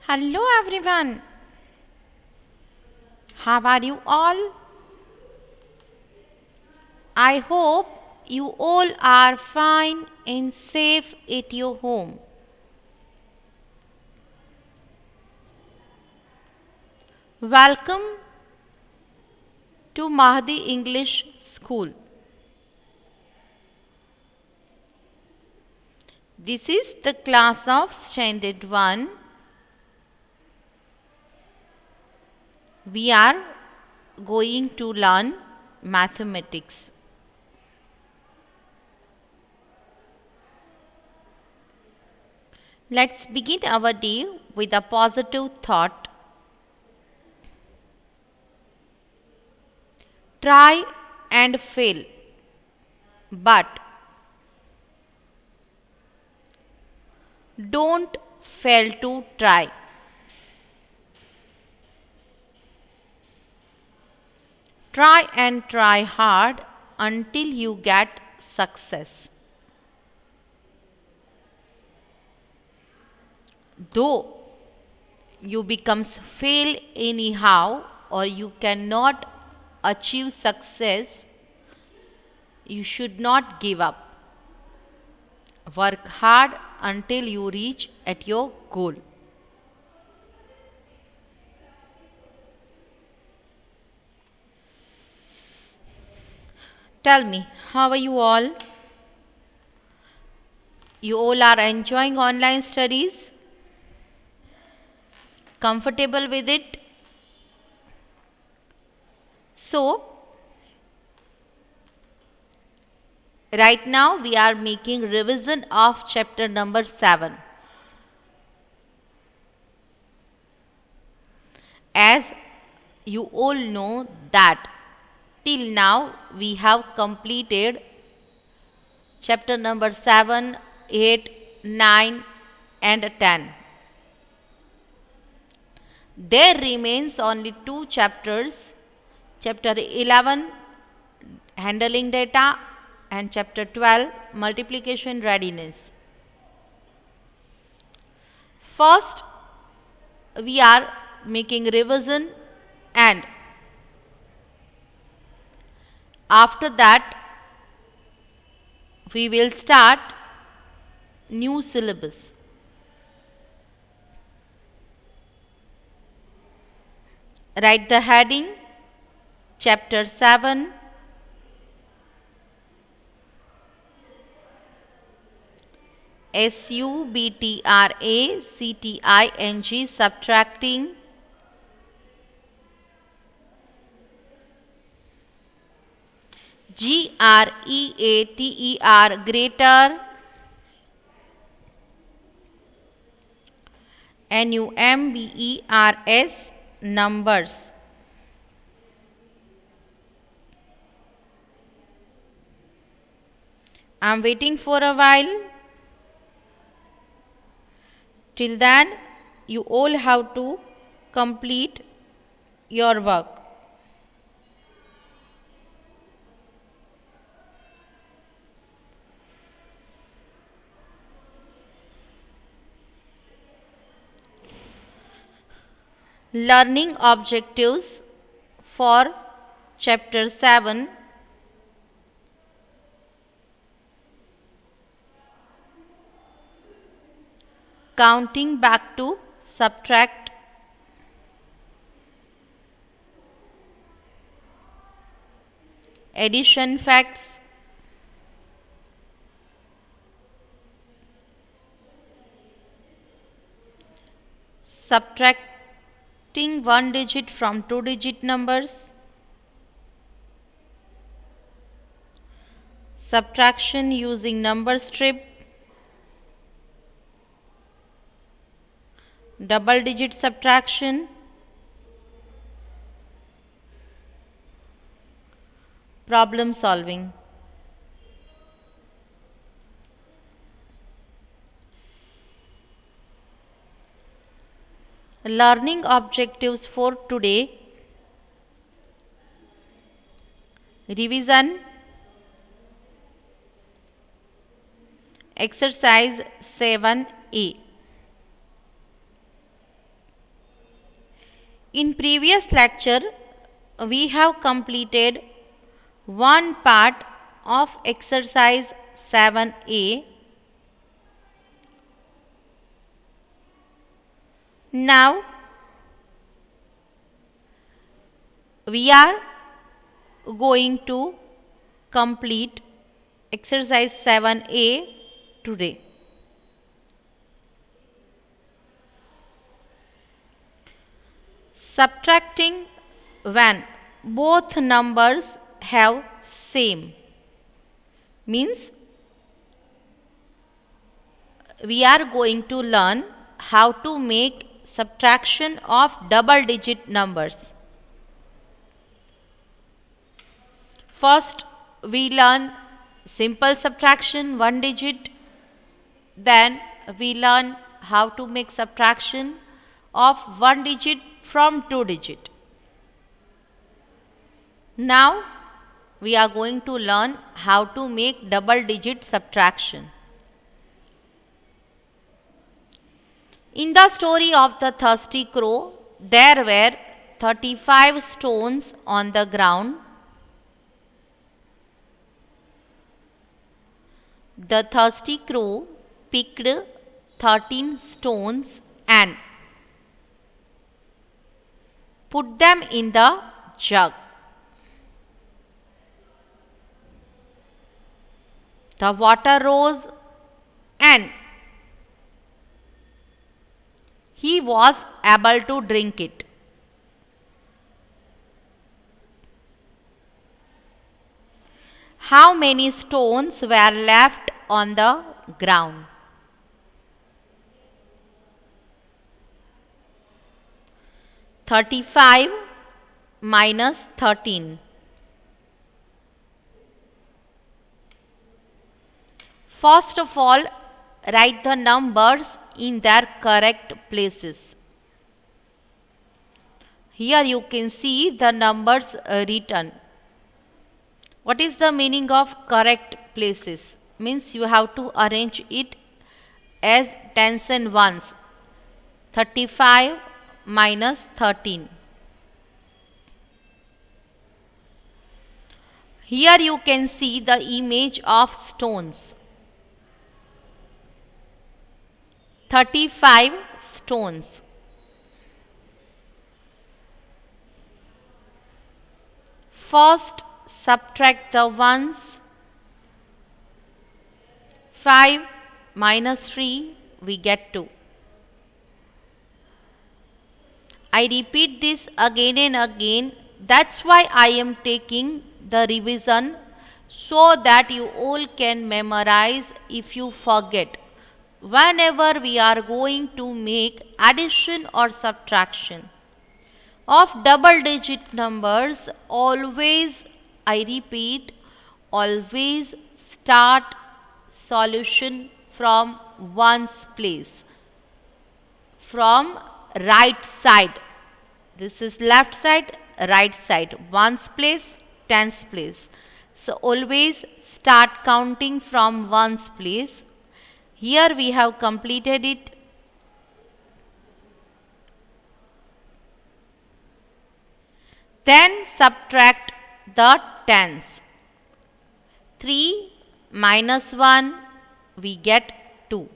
Hello everyone. How are you all? I hope you all are fine and safe at your home. Welcome to Mahdi English School. This is the class of Standard 1. We are going to learn mathematics. Let's begin our day with a positive thought. Try and fail, but don't fail to try. Try and try hard until you get success. Though you becomes fail anyhow or you cannot achieve success, you should not give up. Work hard until you reach at your goal. Tell me, how are you all? You all are enjoying online studies? Comfortable with it? So, right now we are making revision of chapter number 7. As you all know that till now we have completed chapter number 7, 8, 9 and 10. There remains only 2 chapters, chapter 11 handling data and chapter 12 multiplication readiness. First we are making revision and after that we will start new syllabus. Write the heading chapter 7 SUBTRACTING subtracting GREATER greater NUMBERS numbers. I am waiting for a while. Till then you all have to complete your work. Learning objectives for chapter 7. Counting back to subtract. Addition facts. Subtracting one digit from 2-digit numbers. Subtraction using number strip. Double digit subtraction. Problem solving. Learning objectives for today. Revision. Exercise 7A. In previous lecture, we have completed one part of exercise 7a. Now, we are going to complete exercise 7a today. Subtracting when both numbers have same means we are going to learn how to make subtraction of double digit numbers. First, we learn simple subtraction, one digit. Then we learn how to make subtraction of one digit from two digit. Now we are going to learn how to make double digit subtraction. In the story of the thirsty crow, there were 35 stones on the ground. The thirsty crow picked 13 stones and put them in the jug. The water rose and he was able to drink it. How many stones were left on the ground? "35 minus 13. First of all, write the numbers in their correct places. Here you can see the numbers written. What is the meaning of correct places? Means you have to arrange it as tens and ones. 35 minus 13. Here you can see the image of stones. 35 stones. First, subtract the ones. 5 minus 3, we get 2. I repeat this again and again. That's why I am taking the revision so that you all can memorize if you forget. Whenever we are going to make addition or subtraction of double digit numbers, always, I repeat, always start solution from ones place, from right side. This is left side, right side, ones place, tens place. So always start counting from ones place. Here we have completed it. Then subtract the tens. 3 minus 1, we get 2.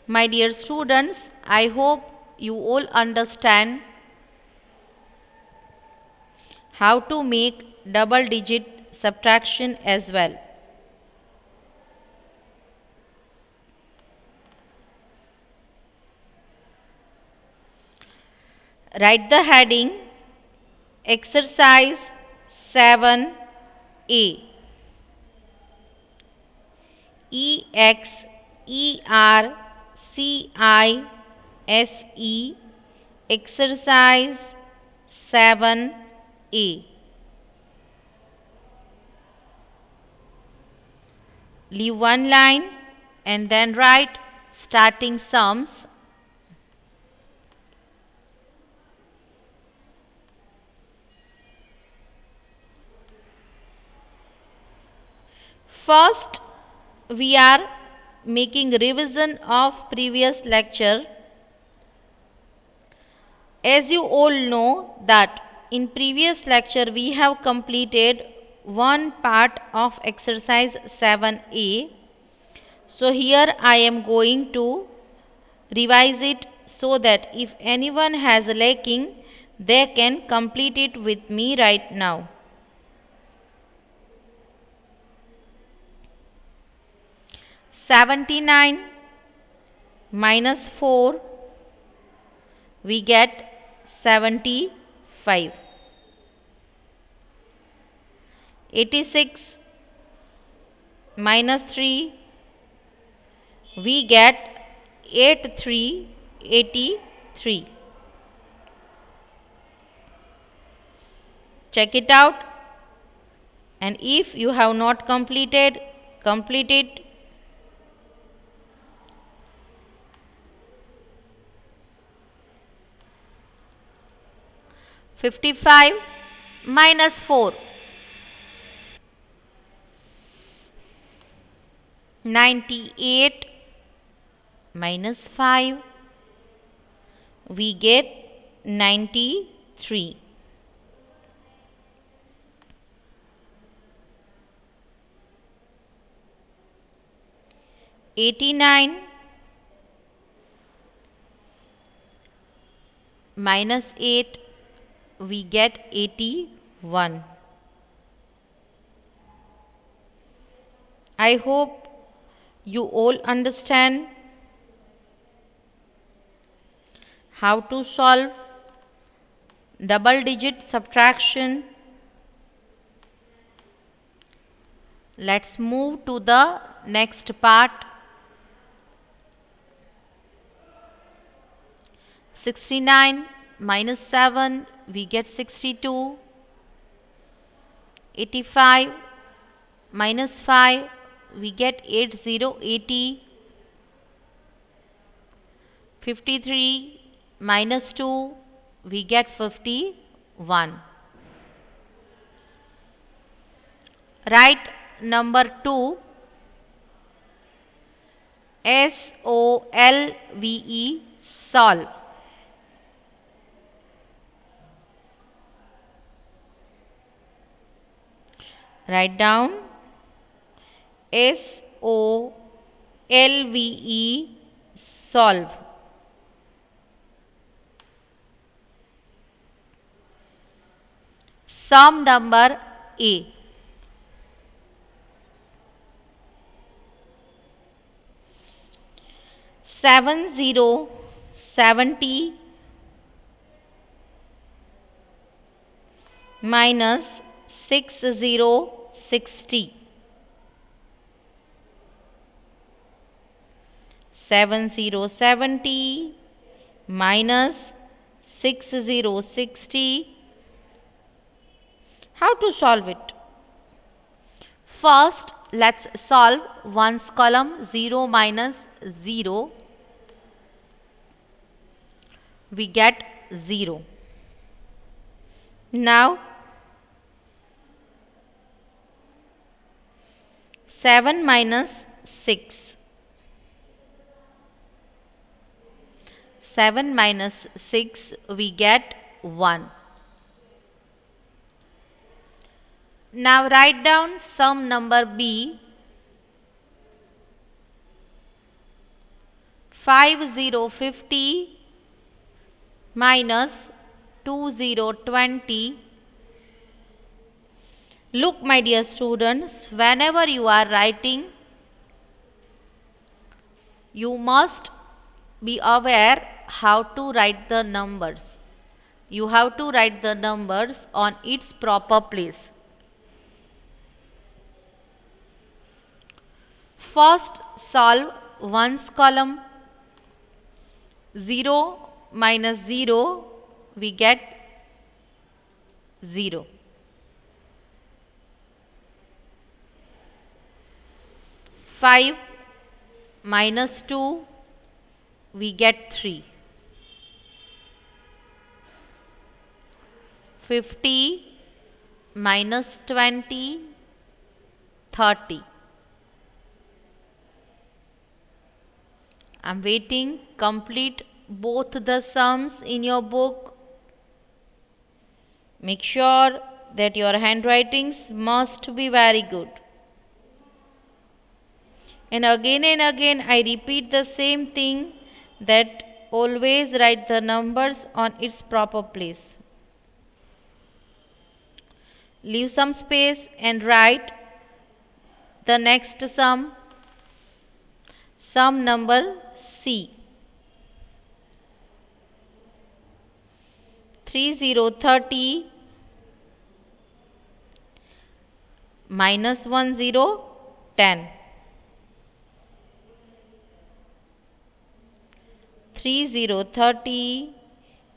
My dear students, I hope you all understand how to make double digit subtraction as well. Write the heading Exercise 7a. EXERCISE Exercise 7a. Leave one line and then write starting sums. First, we are making revision of previous lecture. As you all know that in previous lecture we have completed one part of exercise 7a. So here I am going to revise it so that if anyone has lacking, they can complete it with me right now. -79 minus 4, we get 75. 86 minus 3, we get 83. Check it out, and if you have not completed, complete it. -55 minus 4, 98 minus 5, we get 93. 89 minus 8, we get 81. I hope you all understand how to solve double digit subtraction. Let's move to the next part. 69 minus 7, we get 62. 85 minus 5, we get 80. 53 minus 2, we get 51. Write number 2, SOLVE, solve. Write down SOLVE, solve. Sum number A. Seven zero 70 minus 6060. 7070 minus 6060. How to solve it? First, let's solve ones column. 0 minus 0, we get 0. Now 7 minus 6. 7 minus 6, we get 1. Now write down sum number B. 5050 minus 2020. Look, my dear students, whenever you are writing, you must be aware how to write the numbers. You have to write the numbers on its proper place. First, solve ones column. 0 minus 0, we get 0. 5 minus 2, we get 3. 50 minus 20, 30. I am waiting. Complete both the sums in your book. Make sure that your handwritings must be very good. And again I repeat the same thing, that always write the numbers on its proper place. Leave some space and write the next sum number C. 3030 minus 1010. 3030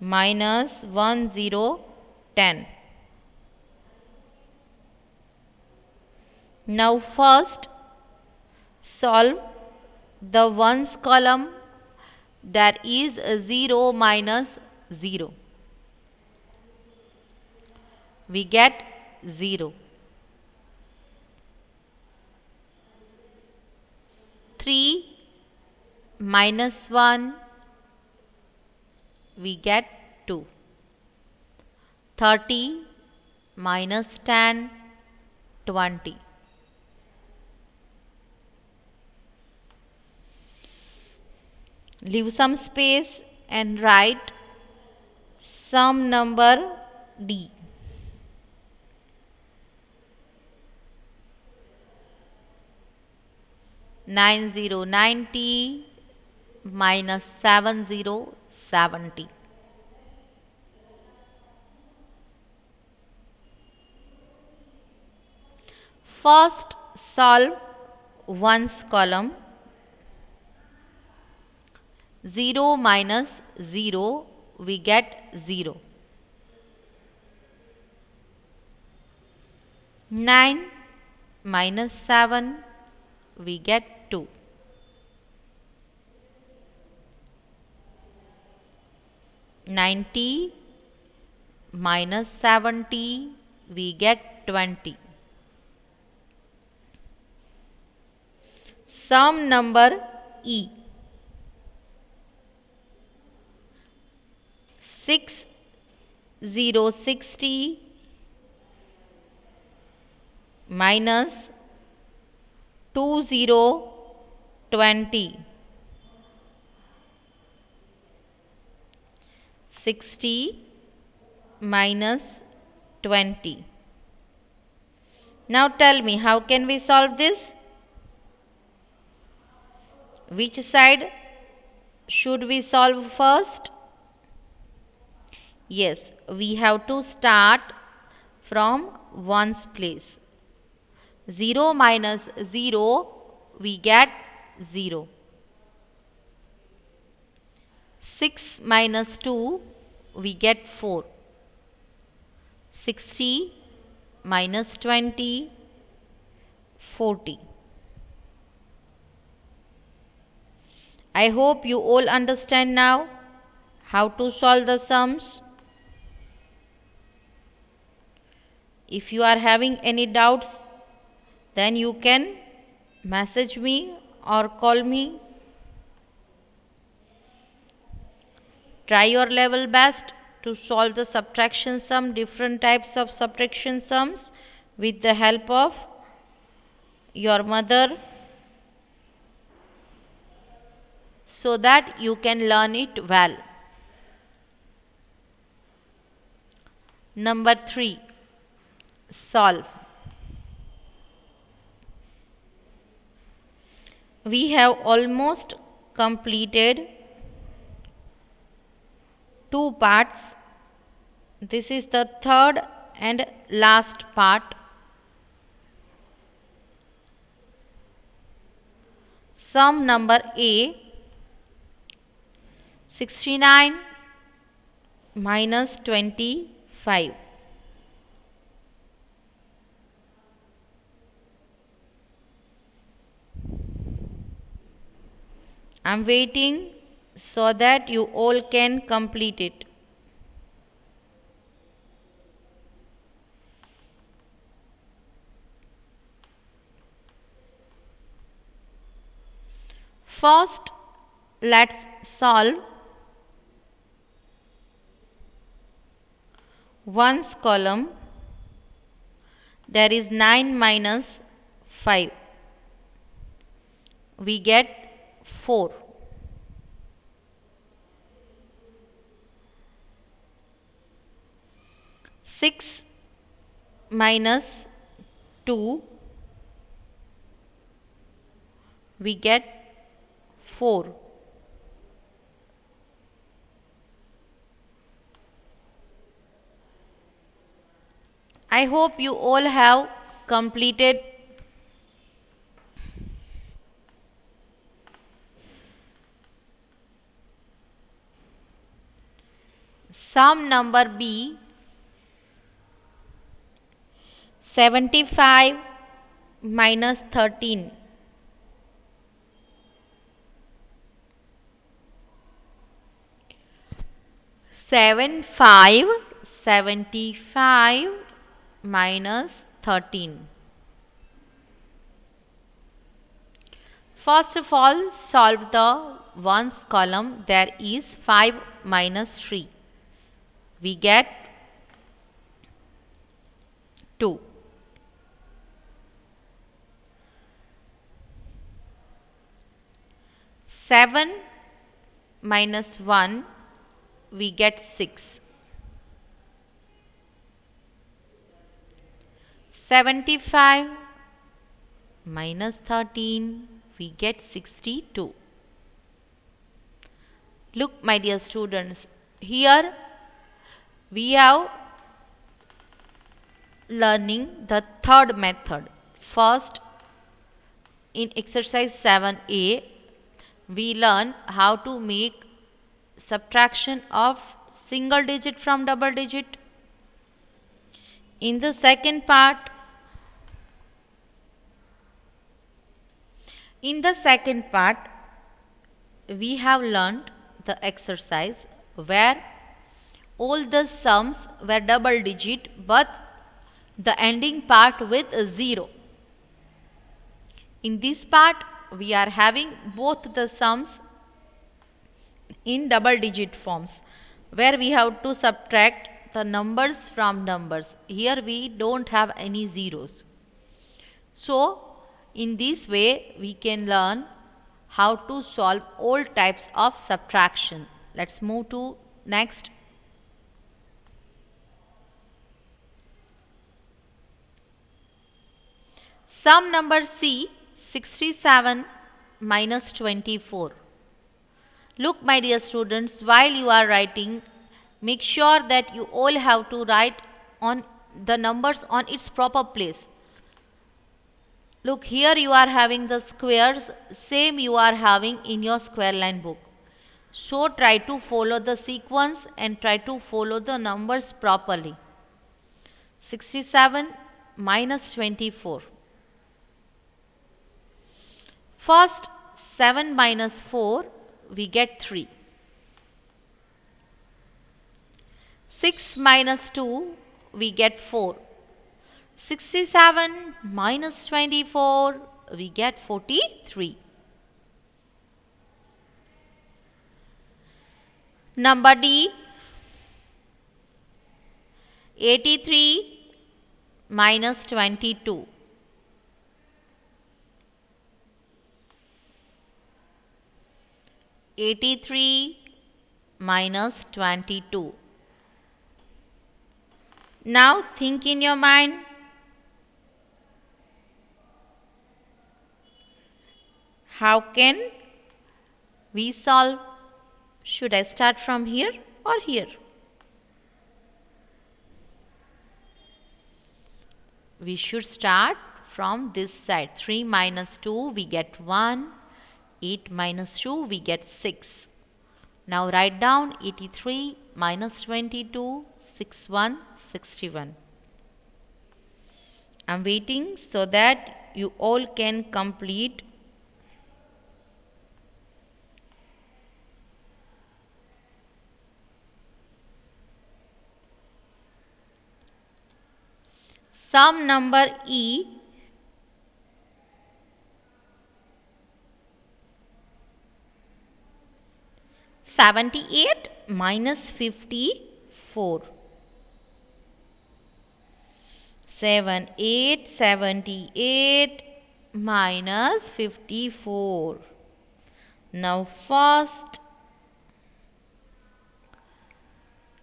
minus 1010. Now first solve the ones column, that is 0 minus 0. We get 0. 3 minus 1, we get 2. 30 minus 10, 20. Leave some space and write sum number D. 9090 minus 7070. First solve ones column. 0 minus 0, we get 0. 9 minus 7, we get 2. 90 minus 70, we get 20. Sum number E. 6060 minus 2020. 60 minus 20. Now tell me, how can we solve this? Which side should we solve first? Yes, we have to start from ones place. 0 minus 0, we get 0. 6 minus 2, we get 4. 60 minus 20, 40. I hope you all understand now how to solve the sums. If you are having any doubts, then you can message me or call me. Try your level best to solve the subtraction sum, different types of subtraction sums, with the help of your mother, so that you can learn it well. Number 3. Solve. We have almost completed 2 parts. This is the third and last part. Sum number A. 69 minus 25. I am waiting so that you all can complete it. First, let's solve Ones column, there is 9 minus 5. We get 4. Six minus 2, we get 4. I hope you all have completed sum number B. 75 minus 13. Seven five 75 minus 13. First of all, solve the ones column. There is 5 minus 3. We get 2. 7 minus 1, we get 6. 75 minus 13, we get 62. Look, my dear students, here we have learning the third method. First, in exercise 7a, we learn how to make subtraction of single digit from double digit. In the second part, we have learned the exercise where all the sums were double digit but the ending part with 0. In this part, we are having both the sums in double digit forms where we have to subtract the numbers from numbers. Here we don't have any zeros. So, in this way we can learn how to solve all types of subtraction. Let's move to next. Sum number C, 67 minus 24. Look, my dear students, while you are writing, make sure that you all have to write on the numbers on its proper place. Look, here you are having the squares, same you are having in your square line book. So try to follow the sequence and try to follow the numbers properly. 67 minus 24. First, 7 minus 4, we get 3. 6 minus 2, we get 4. 67 minus 24, we get 43. Number D, 83 minus 22. 83 minus 22. Now think in your mind. How can we solve? Should I start from here or here? We should start from this side. 3 minus 2, we get 1. 8 minus 2, we get 6. Now write down 83 minus 22, 61, 61. I am waiting so that you all can complete. Sum number E, 78 minus 54. 7 8 78 minus 54. Now first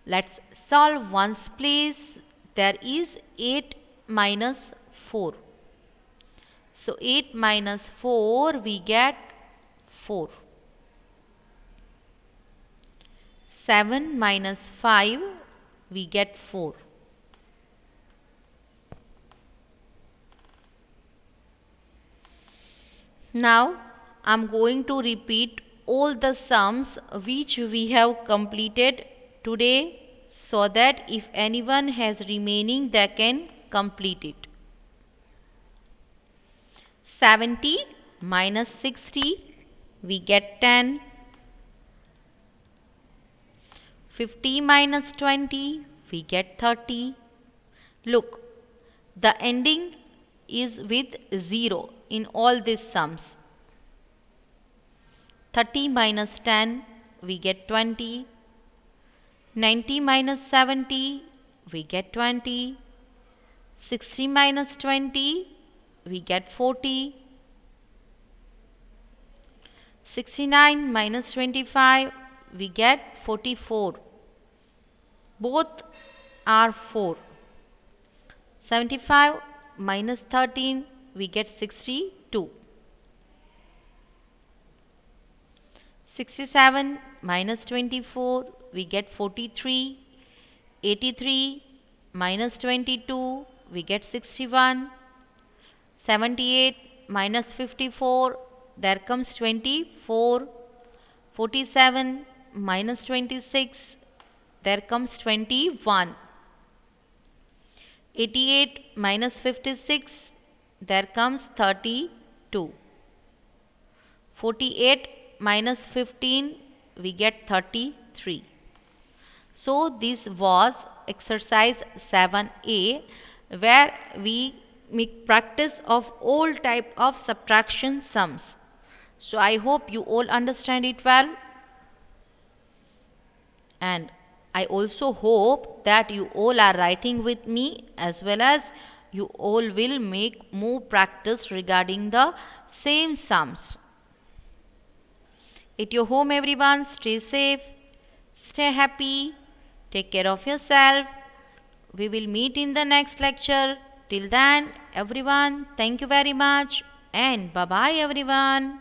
let's solve ones place. There is 8 minus 4. So 8 minus 4 we get 4. 7 minus 5 we get 4. Now I am going to repeat all the sums which we have completed today, so that if anyone has remaining they can complete it. 70 minus 60 we get 10. 50 minus 20 we get 30. Look, the ending is with 0 in all these sums. 30 minus 10 we get 20. 90 minus 70 we get 20. 60 minus 20 we get 40. 69 minus 25 we get 44. Both are 4. 75 minus 13 we get 62. 67 minus 24 we get 43. 83 minus 22 we get 61. 78 minus 54, there comes 24. 47 minus 26, there comes 21. 88 minus 56, there comes 32. 48 minus 15 we get 33. So this was exercise 7a, where we make practice of all type of subtraction sums. So I hope you all understand it well, and I also hope that you all are writing with me, as well as you all will make more practice regarding the same sums. At your home everyone, stay safe, stay happy, take care of yourself. We will meet in the next lecture. Till then everyone, thank you very much and bye bye everyone.